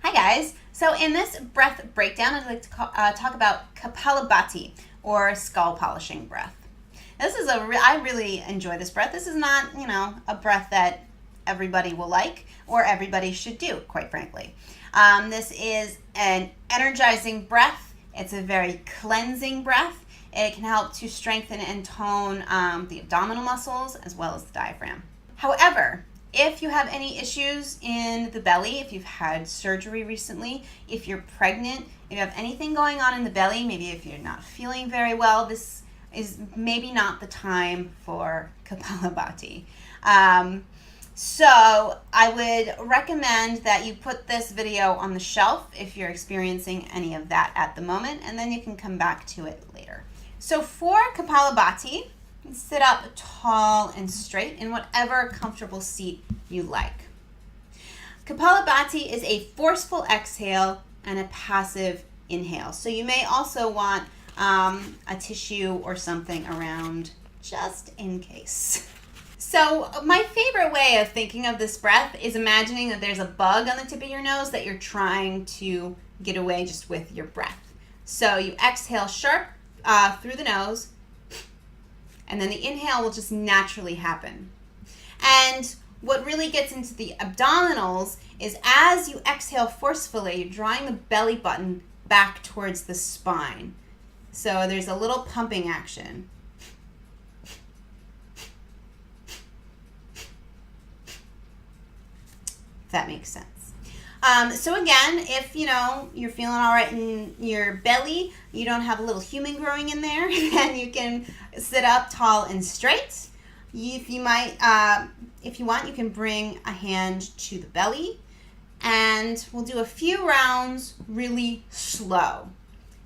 Hi guys. So in this breath breakdown, I'd like to talk about Kapalabhati, or skull polishing breath. This is I really enjoy this breath. This is not, a breath that everybody will like or everybody should do, quite frankly. This is an energizing breath. It's a very cleansing breath. It can help to strengthen and tone the abdominal muscles as well as the diaphragm. However, if you have any issues in the belly, if you've had surgery recently, if you're pregnant, if you have anything going on in the belly, maybe if you're not feeling very well, this is maybe not the time for Kapalabhati. So I would recommend that you put this video on the shelf if you're experiencing any of that at the moment, and then you can come back to it later. So for Kapalabhati, sit up tall and straight in whatever comfortable seat you like. Kapalabhati is a forceful exhale and a passive inhale. So you may also want a tissue or something around just in case. So my favorite way of thinking of this breath is imagining that there's a bug on the tip of your nose that you're trying to get away just with your breath. So you exhale sharp through the nose, and then the inhale will just naturally happen. And what really gets into the abdominals is as you exhale forcefully, you're drawing the belly button back towards the spine. So there's a little pumping action. If that makes sense. So again, if you're feeling all right in your belly, you don't have a little human growing in there, then you can sit up tall and straight. If you want, you can bring a hand to the belly, and we'll do a few rounds really slow.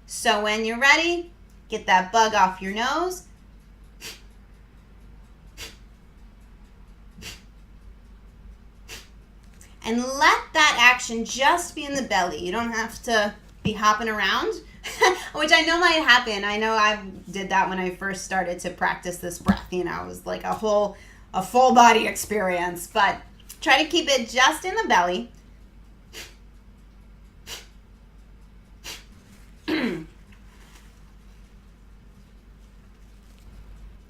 So when you're ready, get that bug off your nose. And let that action just be in the belly. You don't have to be hopping around, which I know might happen. I know I did that when I first started to practice this breath. It was like a full body experience. But try to keep it just in the belly. And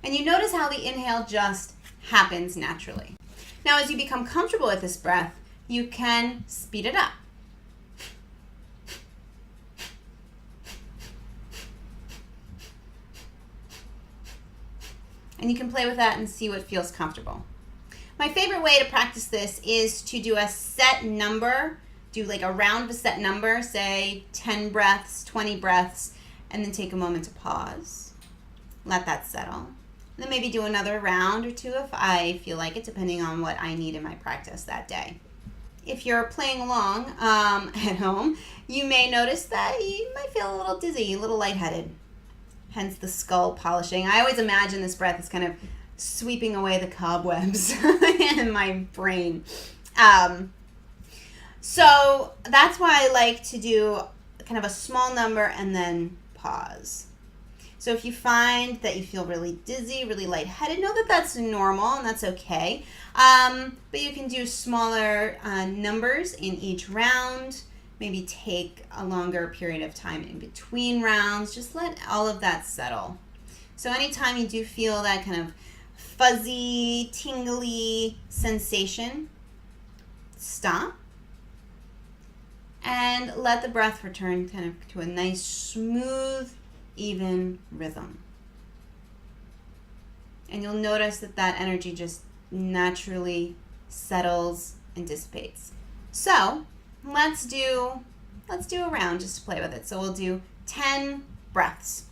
you notice how the inhale just happens naturally. Now, as you become comfortable with this breath, you can speed it up. And you can play with that and see what feels comfortable. My favorite way to practice this is to do a set number, do like a round of a set number, say 10 breaths, 20 breaths, and then take a moment to pause. Let that settle. Then maybe do another round or two if I feel like it, depending on what I need in my practice that day. If you're playing along at home, you may notice that you might feel a little dizzy, a little lightheaded, hence the skull polishing. I always imagine this breath is kind of sweeping away the cobwebs in my brain. So that's why I like to do kind of a small number and then pause. So if you find that you feel really dizzy, really lightheaded, know that that's normal and that's okay. But you can do smaller numbers in each round. Maybe take a longer period of time in between rounds. Just let all of that settle. So anytime you do feel that kind of fuzzy, tingly sensation, stop and let the breath return kind of to a nice, smooth, even rhythm. And you'll notice that that energy just naturally settles and dissipates. So let's do a round just to play with it. So we'll do 10 breaths.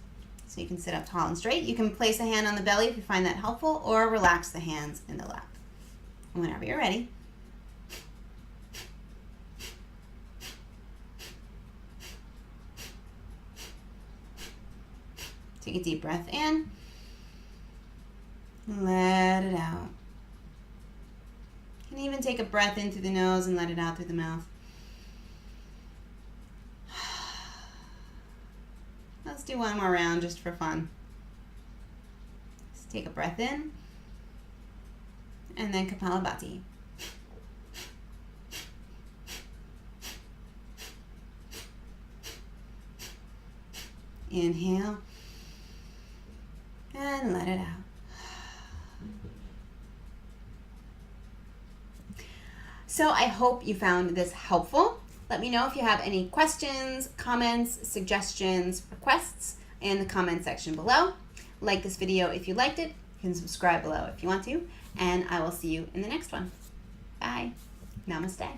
So you can sit up tall and straight. You can place a hand on the belly if you find that helpful, or relax the hands in the lap. Whenever you're ready. Take a deep breath in. Let it out. You can even take a breath in through the nose and let it out through the mouth. Let's do one more round just for fun. Let's take a breath in. And then Kapalabhati. Inhale. And let it out. So I hope you found this helpful. Let me know if you have any questions, comments, suggestions, requests in the comment section below. Like this video if you liked it. You can subscribe below if you want to. And I will see you in the next one. Bye. Namaste.